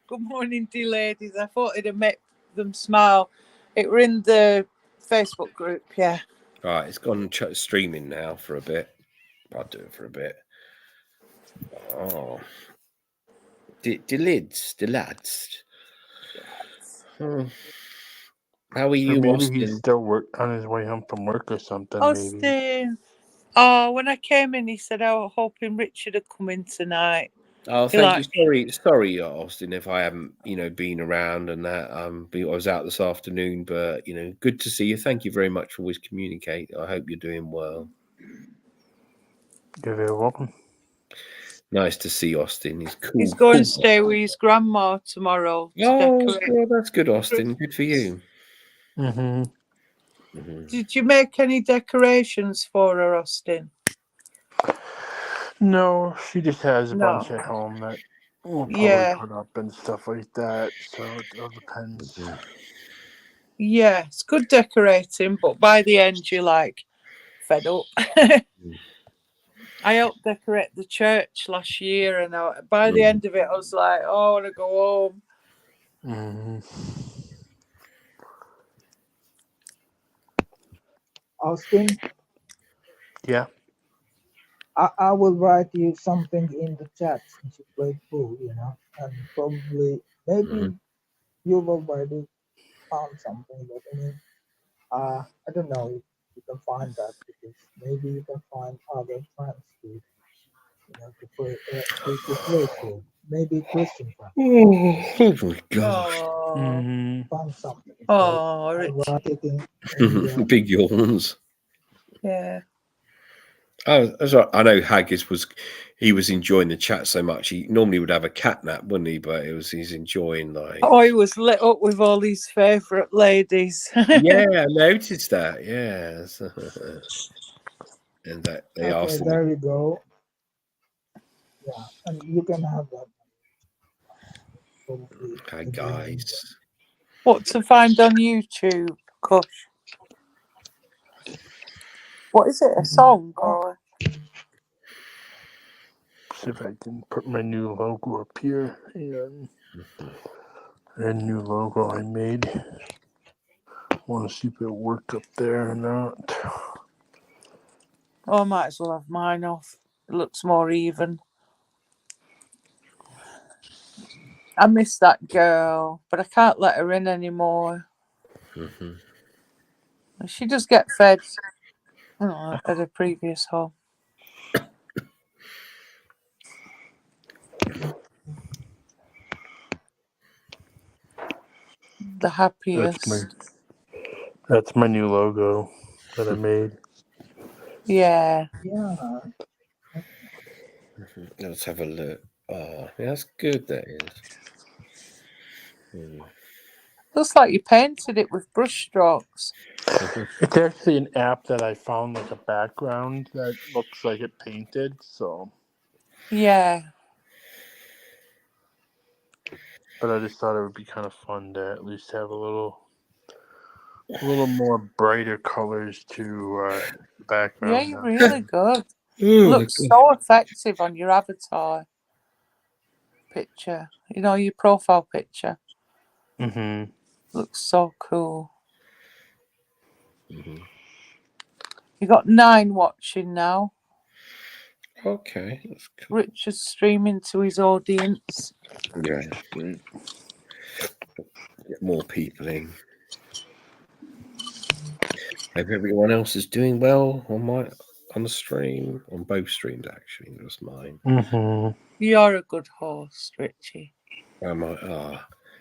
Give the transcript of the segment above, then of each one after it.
Good morning, dear ladies. I thought it'd make them smile. It were in the Facebook group, yeah. Right, it's gone streaming now for a bit. I'll do it for a bit. Oh, the lads. How are you, maybe Austin? he's still on his way home from work or something. Austin. Maybe. Oh, when I came in, he said, I was hoping Richard would come in tonight. Oh, thank you. Sorry, Austin, if I haven't, been around and that. I was out this afternoon, but good to see you. Thank you very much for always communicate. I hope you're doing well. You're very welcome. Nice to see Austin. He's cool. He's going to stay with his grandma tomorrow. That's good, Austin. Good for you. Mm-hmm. Did you make any decorations for her, Austin? No, she just has a bunch at home that we'll probably put up and stuff like that. So it all depends. Yeah, it's good decorating, but by the end you're like fed up. I helped decorate the church last year, and by the end of it, I was like, "Oh, I want to go home." Austin? Yeah. I will write you something in the chat since you played pool, and probably maybe you will already found something, but I don't know if you can find that, because maybe you can find other friends to play pool. Maybe Christian friends. Oh my gosh. Find something. Oh, Richard. Big yawns. Yeah. Oh, that's right. I know Haggis was enjoying the chat so much. He normally would have a cat nap, wouldn't he? But he's enjoying he was lit up with all his favourite ladies. Yeah, I noticed that. Yes. And that they asked him. There you go. Yeah, and you can have that. Hi guys. What to find on YouTube, Kush? What is it? A song or? See if I can put my new logo up here. And a new logo I made. Want to see if it worked up there or not. Oh, I might as well have mine off. It looks more even. I miss that girl, but I can't let her in anymore. She does get fed at a previous home. The happiest. That's my new logo that I made. Yeah. Let's have a look. Oh, that's good. That is. Looks like you painted it with brush strokes. It's actually an app that I found like a background that looks like it painted. So. Yeah. But I just thought it would be kind of fun to at least have a little more brighter colors to the background. Yeah, you're really good. Looks so effective on your avatar picture. Your profile picture. Mm-hmm. Looks so cool. You got 9 watching now. Okay, that's cool. Richard's streaming to his audience. Yeah. Get more people in. Hope everyone else is doing well on the stream, on both streams actually, not just mine. Mm-hmm. You're a good host, Richie.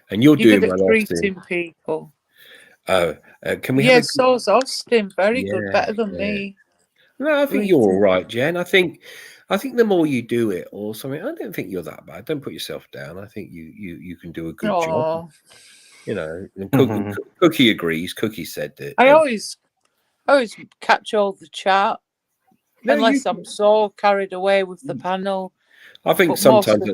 And you're doing good at well, greeting people. Oh, can we? Yes, so's Austin. Very good, better than me. No, I think you're all right, Jen. I think the more you do it or something, I don't think you're that bad. Don't put yourself down. I think you can do a good job. And Cookie agrees. Cookie said that. I always catch all the chat, unless I'm so carried away with the panel. I think sometimes.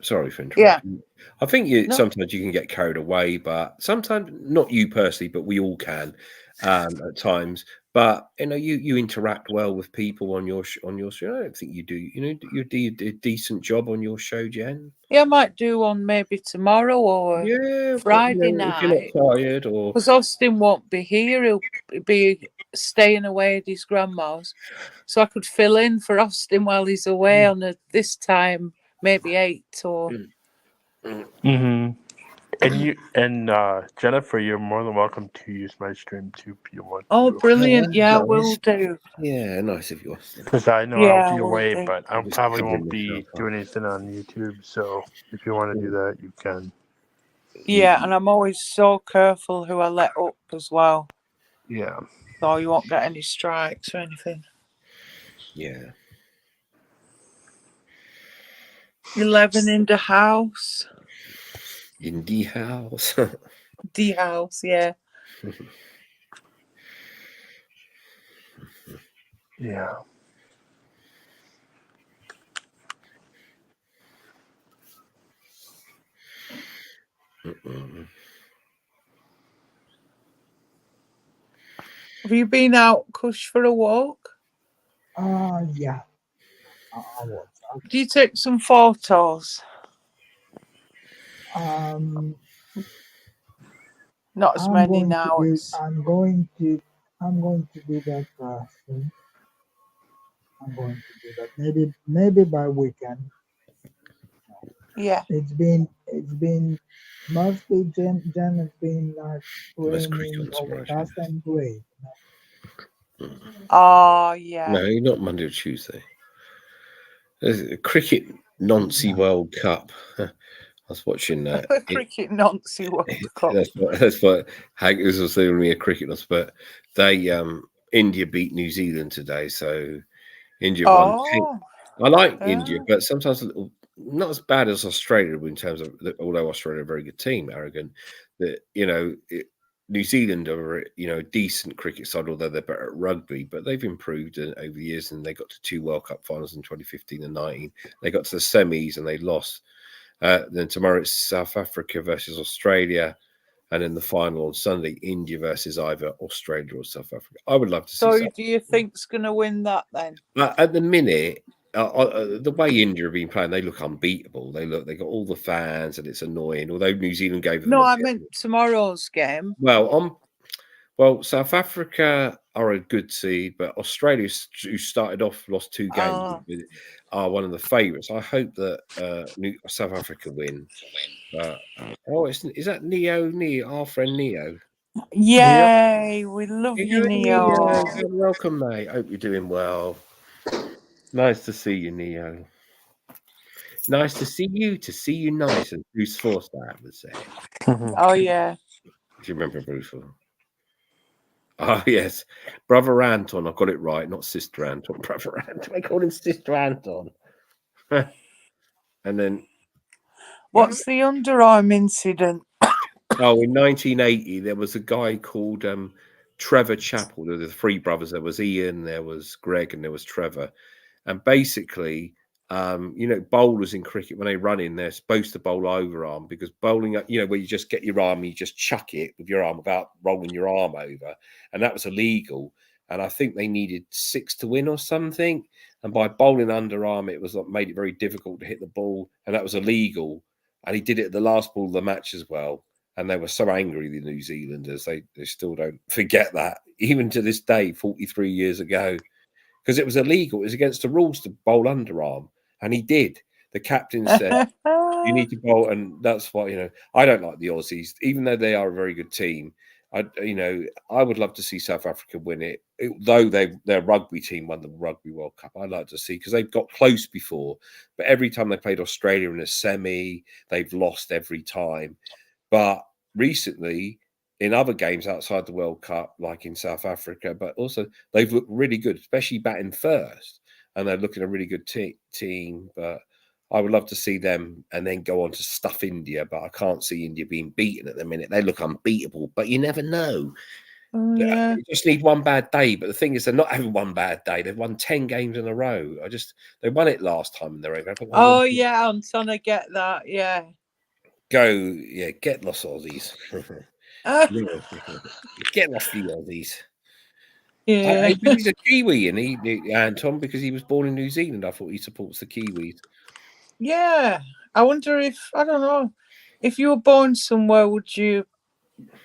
Sorry for interrupting. Yeah. I think sometimes you can get carried away, but sometimes not you personally, but we all can at times. But you interact well with people on your show. I don't think you do. You do a decent job on your show, Jen. Yeah, I might do one maybe tomorrow or Yeah, Friday if you're night. not tired or Because Austin won't be here. He'll be staying away at his grandma's. So I could fill in for Austin while he's away on this time, maybe 8 or... Mm-hmm. And Jennifer, you're more than welcome to use my stream too if you want Oh, to. brilliant. Yeah, nice. will do. Yeah, nice of you, Austin. Because I know Yeah, I'll be will away, do. but I I'm just probably covering won't be myself up. doing anything on YouTube. So if you want to do that, you can. Yeah, and I'm always so careful who I let up as well. Yeah. So you won't get any strikes or anything. Yeah. 11 in the house. In the house. The house, yeah. Yeah. Have you been out, Kush, for a walk? Yeah. I was. Do you take some photos? Not as many now. I'm going to do that soon. I'm going to do that. Maybe by weekend. Yeah. It's been mostly Jen has been cricket training on over Surprise. past and great. Oh, yeah. No, not Monday or Tuesday. There's a cricket Nancy World Cup. I was watching that. Cricket Nancy World Cup. That's what Hank was saying to me, a cricket loss, but they India beat New Zealand today, so India won. I like India, but sometimes a little not as bad as Australia in terms of, although Australia are a very good team, arrogant, that New Zealand are a decent cricket side, although they're better at rugby, but they've improved over the years, and they got to 2 World Cup finals in 2015 and 19. They got to the semis and they lost. Then tomorrow it's South Africa versus Australia, and in the final on Sunday, India versus either Australia or South Africa. I would love to see. So do you think's going to win that then? At the minute, the way India have been playing, they look unbeatable. They got all the fans, and it's annoying. Although New Zealand gave them. No, I meant tomorrow's game. Well, South Africa are a good seed, but Australia, who started off lost 2 games, are one of the favourites. I hope that South Africa win. Is that Neo? Our friend Neo. Yay! We love you, Neo. Welcome, mate. Hope you're doing well. Nice to see you, Neo. Nice to see you nice, and Bruce Force, that would say. Oh, yeah. Do you remember Bruce Force? Oh, yes. Brother Anton. I got it right, not Sister Anton. Brother Anton. I called him Sister Anton. And then... What's the underarm incident? Oh, in 1980, there was a guy called Trevor Chappell. There were the 3 brothers. There was Ian, there was Greg, and there was Trevor. And basically, bowlers in cricket, when they run in, they're supposed to bowl overarm, because bowling, where you just get your arm, you just chuck it with your arm without rolling your arm over. And that was illegal. And I think they needed 6 to win or something. And by bowling underarm, it was made it very difficult to hit the ball. And that was illegal. And he did it at the last ball of the match as well. And they were so angry, the New Zealanders. They still don't forget that, even to this day, 43 years ago. Because it was illegal. It was against the rules to bowl underarm. And he did. The captain said, you need to bowl. And that's why, I don't like the Aussies, even though they are a very good team. I would love to see South Africa win it. Though their rugby team won the Rugby World Cup, I'd like to see, because they've got close before. But every time they played Australia in a semi, they've lost every time. But recently, in other games outside the World Cup, like in South Africa, but also they've looked really good, especially batting first. And they're looking a really good team. But I would love to see them and then go on to stuff India. But I can't see India being beaten at the minute. They look unbeatable, but you never know. Yeah. You just need one bad day. But the thing is, they're not having one bad day. They've won 10 games in a row. They won it last time in their over. Oh, yeah, I'm trying to get that. Yeah. Get lost Aussies. Get lost the Aussies. Yeah. But he's a Kiwi, and Anton, because he was born in New Zealand. I thought he supports the Kiwis. Yeah. I wonder if, I don't know, if you were born somewhere, would you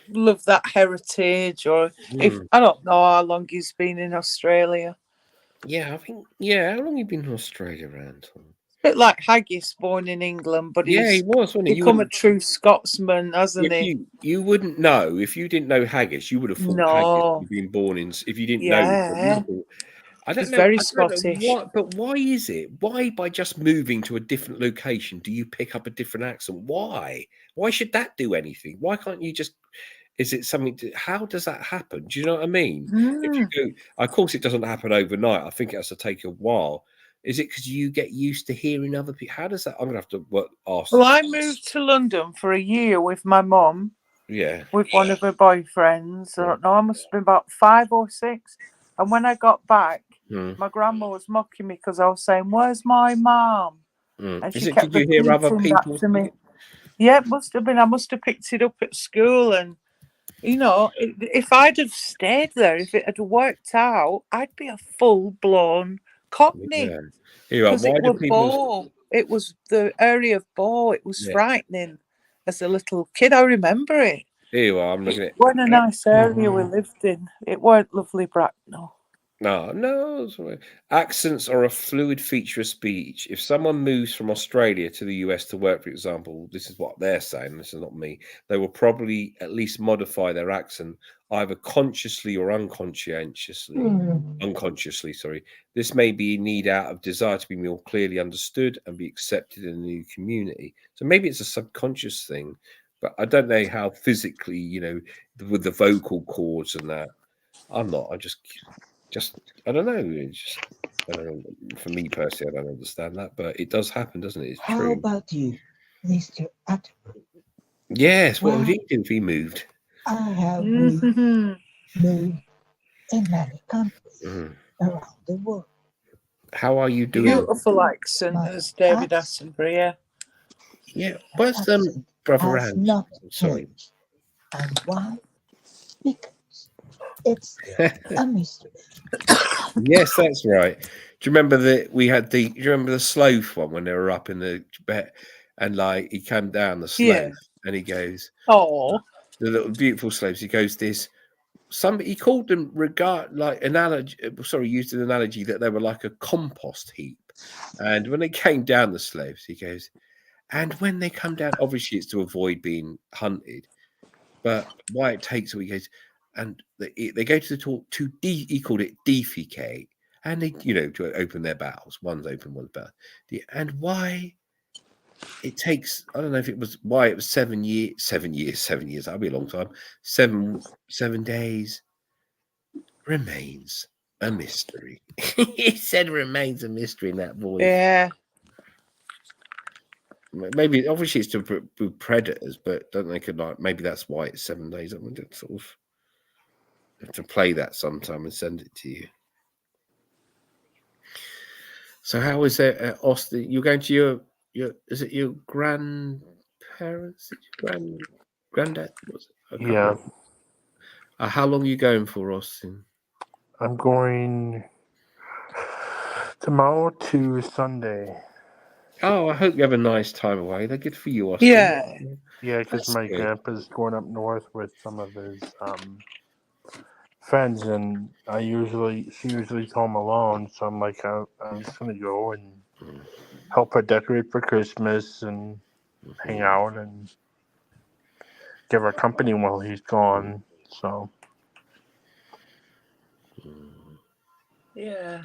love that heritage? Or if, I don't know how long he's been in Australia. Yeah, I think. Yeah, how long have you been in Australia, Anton? A bit like Haggis, born in England, but Yeah, he he's was, wasn't he? become a true Scotsman, hasn't he? You wouldn't know if you didn't know Haggis. You would have thought Haggis No. had been born in. If you didn't know, Yeah. I don't He's know. very I don't know Scottish. what, but why is it? Why by just moving to a different location do you pick up a different accent? Why? Why should that do anything? Why can't you just? Is it something? How does that happen? Do you know what I mean? If you go, of course, it doesn't happen overnight. I think it has to take a while. Is it because you get used to hearing other people? How does that? I'm gonna have to ask. Well, I moved to London for a year with my mum, Yeah. with one of her boyfriends. I don't know, I must have been about 5 or 6. And when I got back, my grandma was mocking me because I was saying, "Where's my mum?" And she kept Did you hear other repeating back people? to me. Yeah, it must have been. I must have picked it up at school. And, you know, if I'd have stayed there, if it had worked out, I'd be a full-blown Cockney. Yeah. Because Why it do was people? Bow. It was the area of Bow. It was Yeah. frightening as a little kid. I remember it. Here you are. I'm looking at. It wasn't a nice area we lived in. It weren't lovely, Bracknell. No. It's all right. Accents are a fluid feature of speech. If someone moves from Australia to the US to work, for example, this is what they're saying. This is not me. They will probably at least modify their accent, either consciously or unconsciously. Unconsciously, sorry. This may be a need out of desire to be more clearly understood and be accepted in a new community. So maybe it's a subconscious thing, but I don't know how physically, you know, with the vocal cords and that. I'm not. I just I don't know. It's just, I don't know. For me personally, I don't understand that, but it does happen, doesn't it? It's How true. about you, Mr. Atterbury? Yes. What would Well, he do if he moved? I have moved in many countries around the world. How are you doing? Beautiful accent, as David Attenborough, yeah. Yeah. Where's Brother Has Ant? not Sorry. changed. And why? Because it's a mystery. Yes, that's right. Do you remember that we had do you remember the sloth one when they were up in the bed and like he came down the sloth Yeah. and he goes, Oh. the little beautiful slaves, he goes, this somebody, he called them used an analogy that they were like a compost heap. And when they came down the slopes, he goes, and when they come down, obviously it's to avoid being hunted, but why it takes, he goes, and they go to the talk he called it defecate, and they, you know, to open their bowels. One's open, one's bowel. And why it takes, I don't know if it was why it was 7 years, that'll be a long time. 7 days remains a mystery. He said remains a mystery in that voice. Yeah. Maybe obviously it's to predators, but don't they could like maybe that's why it's 7 days. I want to sort of have to play that sometime and send it to you. So how is it at Austin? You're going to your is it your grandparents? Granddad? Was it? Yeah. How long are you going for, Austin? I'm going tomorrow to Sunday. Oh, I hope you have a nice time away. They're good for you, Austin. Yeah. Yeah, because That's my good. grandpa's going up north with some of his friends, and she usually home alone. So I'm like, I'm just gonna go and help her decorate for Christmas and hang out and give her company while he's gone. So Yeah.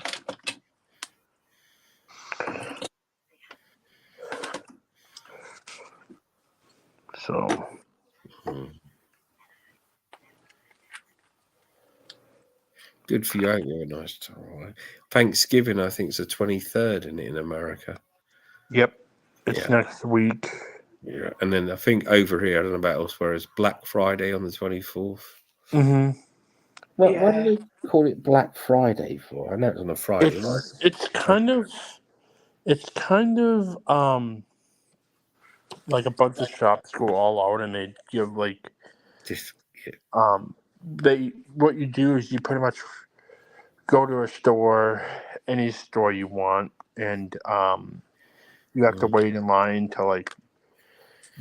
Good for you. I hope you have a nice time. Right? Thanksgiving, I think, is the 23rd, isn't it, in America? Yep, it's next week. Yeah, and then I think over here, I don't know about elsewhere, it's Black Friday on the 24th. Mm-hmm. What do they call it Black Friday for? I know it's on a Friday. It's kind of like a bunch of shops go all out and they give like Just what you do is you pretty much go to a store, any store you want, and you have to wait in line till like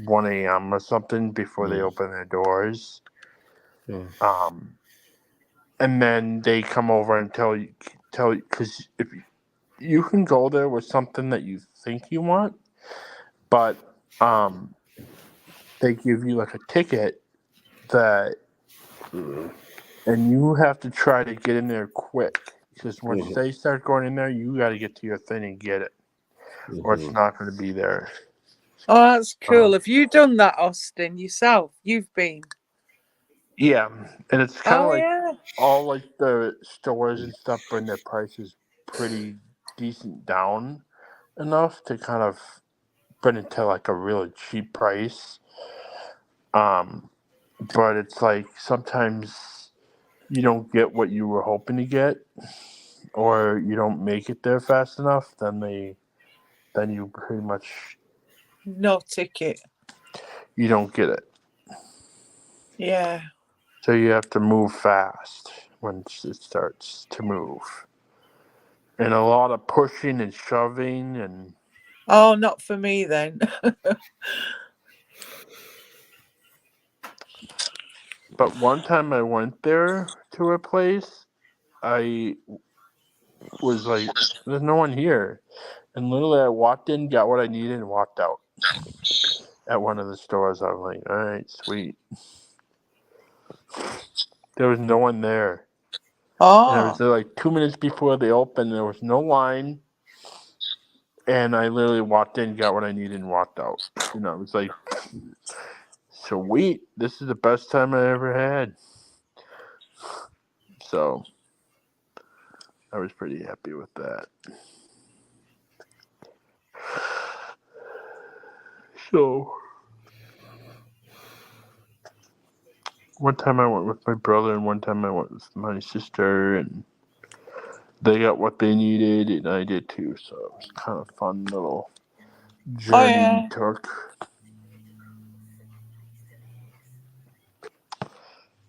1 a.m. or something before they open their doors. And then they come over and tell you, because if you can go there with something that you think you want, but they give you like a ticket that, and you have to try to get in there quick, because once they start going in there, you got to get to your thing and get it, or it's not going to be there. Oh, that's cool. Have you done that, Austin, yourself? You've been? Yeah, and it's kind of like yeah. all like the stores and stuff bring their prices pretty decent down enough to kind of bring it to like a really cheap price. But it's like sometimes you don't get what you were hoping to get, or you don't make it there fast enough. Then you pretty much No ticket. you don't get it. Yeah. So you have to move fast when it starts to move. And a lot of pushing and shoving and... Oh, not for me then. But one time I went there to a place, I was like, there's no one here. And literally I walked in, got what I needed, and walked out. At one of the stores, I was like, all right, sweet. There was no one there. And I was there like 2 minutes before they opened. There was no line. And I literally walked in, got what I needed, and walked out. And I was like, sweet. This is the best time I ever had. So I was pretty happy with that. So one time I went with my brother, and one time I went with my sister, and they got what they needed, and I did too. So it was kind of fun little journey we took.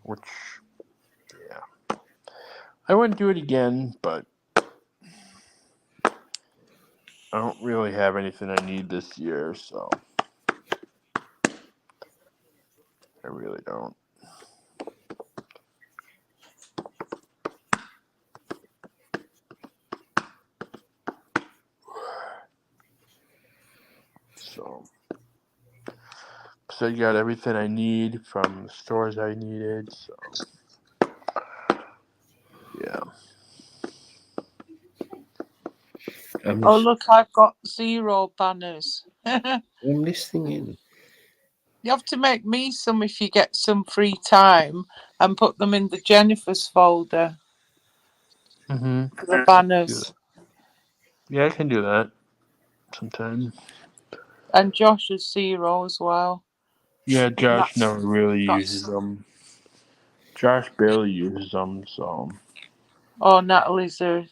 Which, yeah. I wouldn't do it again, but I don't really have anything I need this year, so I really don't. So I got everything I need from the stores I needed, so yeah. Oh, look, I've got 0 banners. I'm listening in. You have to make me some if you get some free time and put them in the Jennifer's folder for the banners. Yeah, I can do that sometime. And Josh is 0 as well. Yeah, Josh never really uses them. Josh barely uses them, so. Oh, Natalie's there.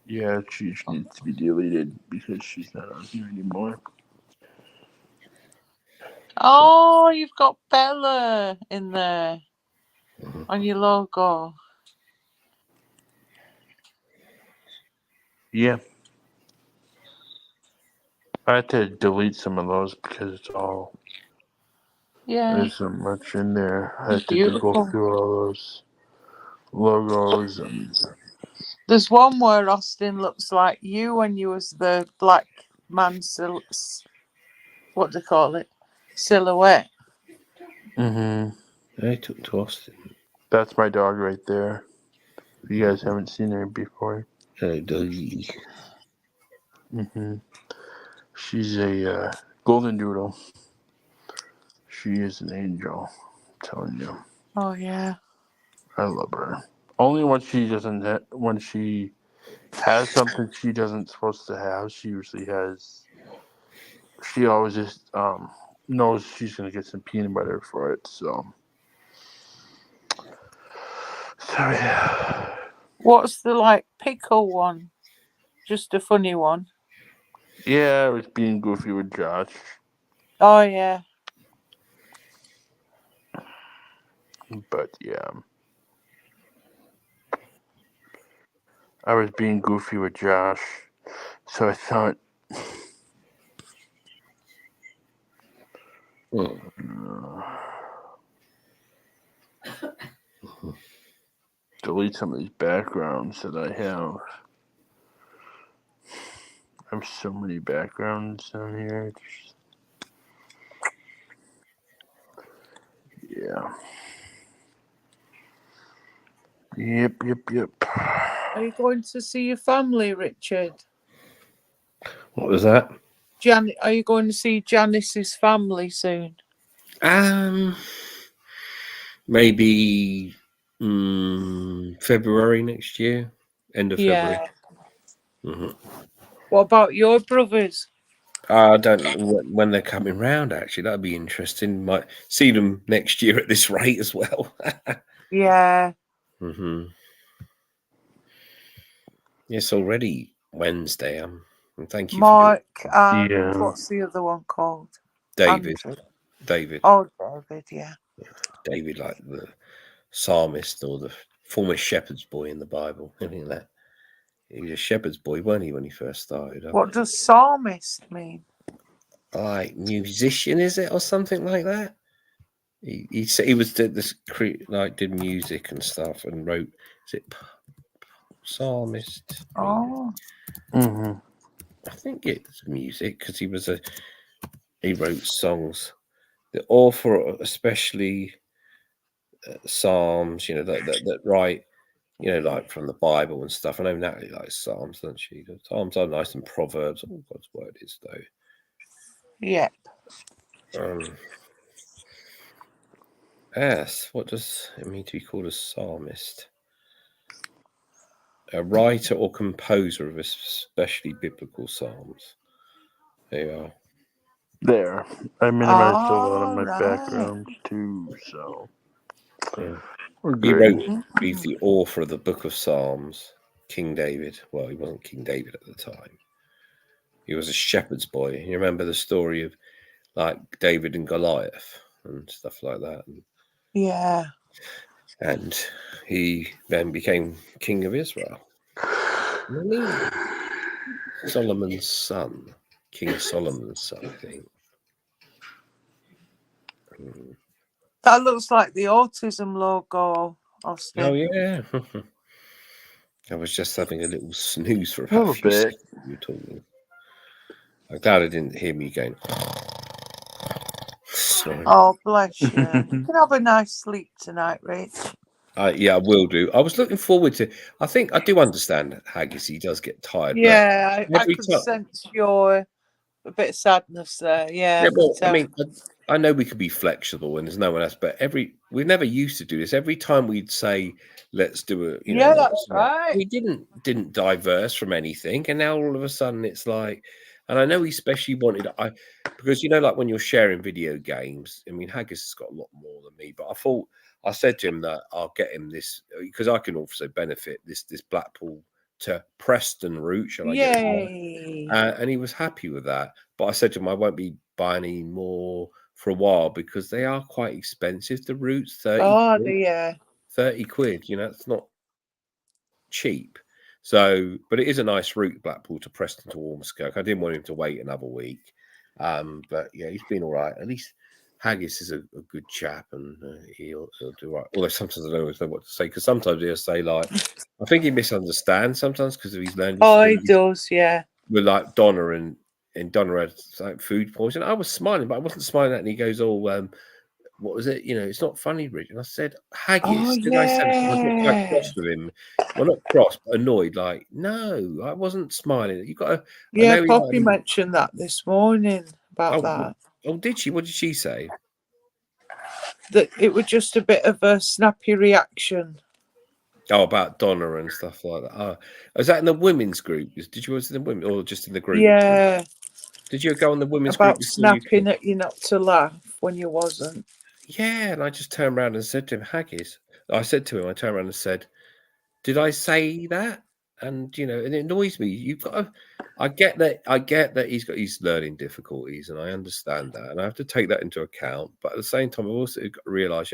Yeah, she needs to be deleted because she's not on here anymore. Oh, you've got Bella in there on your logo. Yeah. I had to delete some of those because it's all... Yeah. There's so much in there. I had to go through all those logos. And there's one where Austin looks like you when you was the black man, what do they call it? Silhouette. I took to Austin. That's my dog right there. You guys haven't seen her before. Hello, doggy. She's a golden doodle. She is an angel, I'm telling you. Oh yeah. I love her. Only when she doesn't, when she has something she doesn't supposed to have, she usually has. She always just knows she's gonna get some peanut butter for it. So yeah. What's the pickle one? Just a funny one. Yeah, I was being goofy with Josh. Oh yeah. But yeah. I was being goofy with Josh, so I thought. Delete some of these backgrounds that I have. I have so many backgrounds on here. Yeah. Yep. Are you going to see your family, Richard? What was that? Are you going to see Janice's family soon? Maybe February next year, end of February. Yeah. What about your brothers? I don't know when they're coming round. Actually, that'd be interesting. Might see them next year at this rate as well. Yeah. It's already Wednesday. Thank you, Mark and Yeah. what's the other one called? David. Andrew. David. Oh, David, yeah. David, like the psalmist or the former shepherd's boy in the Bible. Anything like that. He was a shepherd's boy, weren't he, when he first started? What does psalmist mean? Like musician, is it, or something like that? He did music and stuff and wrote. Is it psalmist? Oh. I think it's music because he wrote songs. The author, especially psalms, that write, like from the Bible and stuff. I know Natalie likes psalms, doesn't she? The psalms are nice, and proverbs. Oh, God's word is though. Yeah. Yes. What does it mean to be called a psalmist? A writer or composer of especially biblical psalms. There you are. There. I minimized a lot of my Alright. backgrounds too, so. Yeah. We're He good. he's the author of the Book of Psalms, King David. Well, he wasn't King David at the time. He was a shepherd's boy. You remember the story of like David and Goliath and stuff like that. Yeah. And he then became king of Israel. Solomon's son. King Solomon's son, I think. That looks like the autism logo, Austin. Oh, yeah. I was just having a little snooze for A about little a few bit. seconds when you were talking. I'm glad I didn't hear me going. Sorry. Oh, bless you. You can have a nice sleep tonight, Rich. Yeah, I will do. I was looking forward to. I think I do understand Haggis. He does get tired. Yeah, but I could sense a bit of sadness there. Yeah. Well, I mean, I know we could be flexible and there's no one else, but we never used to do this. Every time we'd say, let's do a, yeah, that's right. We didn't diverse from anything, and now all of a sudden it's like, and I know he especially wanted because like when you're sharing video games. I mean, Haggis has got a lot more than me, but I said to him that I'll get him this because I can also benefit this Blackpool to Preston route. Shall I get it? And he was happy with that. But I said to him, I won't be buying any more for a while because they are quite expensive. The routes, 30 quid. It's not cheap. So, but it is a nice route, Blackpool to Preston to Ormskirk. I didn't want him to wait another week. But yeah, he's been all right. At least Haggis is a good chap, and he'll do right. Although sometimes I don't always know what to say because sometimes he'll say like, I think he misunderstands sometimes because of his learning. Oh, he does, yeah. With like Donna and Donna had like food poisoning. I was smiling, but I wasn't smiling at. And he goes, "Oh, what was it? It's not funny, Rich." And I said, "Haggis." Did I say I was not quite cross with him? Well, not cross, but annoyed. Like, no, I wasn't smiling. You got to. Yeah, Poppy mentioned that this morning about that. Oh, did she? What did she say? That it was just a bit of a snappy reaction. Oh, about Donna and stuff like that. Oh, is that in the women's group? Did you was in the women or just in the group? Yeah. Did you go on the women's about group? Snapping at you not to laugh when you wasn't. Yeah, and I just turned around and said to him, Haggis. I said to him, I turned around and said, "Did I say that?" And and it annoys me. You've got to. I get that he's got his learning difficulties, and I understand that, and I have to take that into account. But at the same time, I've also got to realise,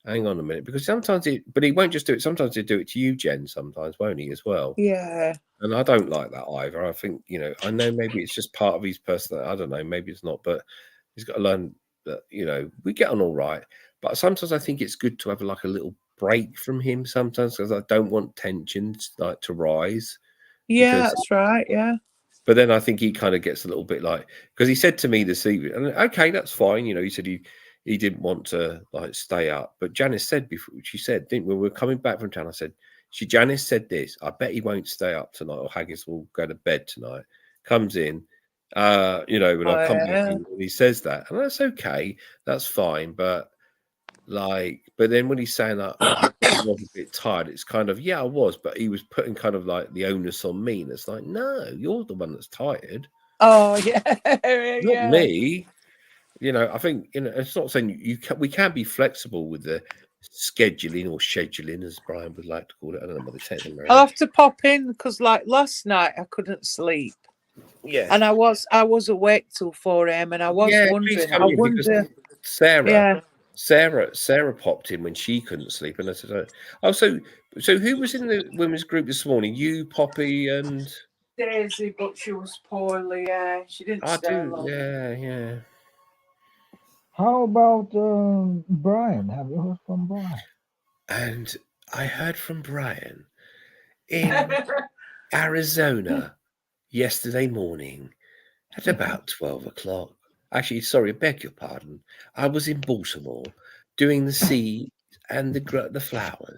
hang on a minute, because sometimes but he won't just do it. Sometimes he'll do it to you, Jen. Sometimes, won't he, as well? Yeah. And I don't like that either. I think, I know maybe it's just part of his personality. I don't know, maybe it's not, but he's got to learn that, we get on all right. But sometimes I think it's good to have like a little break from him sometimes, because I don't want tensions like to rise. Yeah, Because, that's right. Yeah. but then I think he kind of gets a little bit like, because he said to me this evening, and okay, that's fine. He said he didn't want to like stay up. But Janice said before, she said, when we were coming back from town, I said, Janice said this, I bet he won't stay up tonight, or Haggis will go to bed tonight. Comes in, when I come back in, and he says that, and that's okay, that's fine. But then when he's saying that I was a bit tired, it's kind of, yeah, I was, but he was putting kind of like the onus on me. And it's like, no, you're the one that's tired. Oh, yeah. Not me. I think, it's not saying we can be flexible with the scheduling, as Brian would like to call it. I don't know what they say. I'll have to pop in, because like last night I couldn't sleep. Yeah. And I was awake till 4 a.m. and I was wondering. Sarah popped in when she couldn't sleep, and I said, "Oh, so who was in the women's group this morning? You, Poppy, and Daisy, but she was poorly. Yeah, she didn't stay long. Yeah. How about Brian? Have you heard from Brian? And I heard from Brian in Arizona yesterday morning at about 12 o'clock. Actually, sorry, I beg your pardon. I was in Baltimore doing the seeds and the flowers.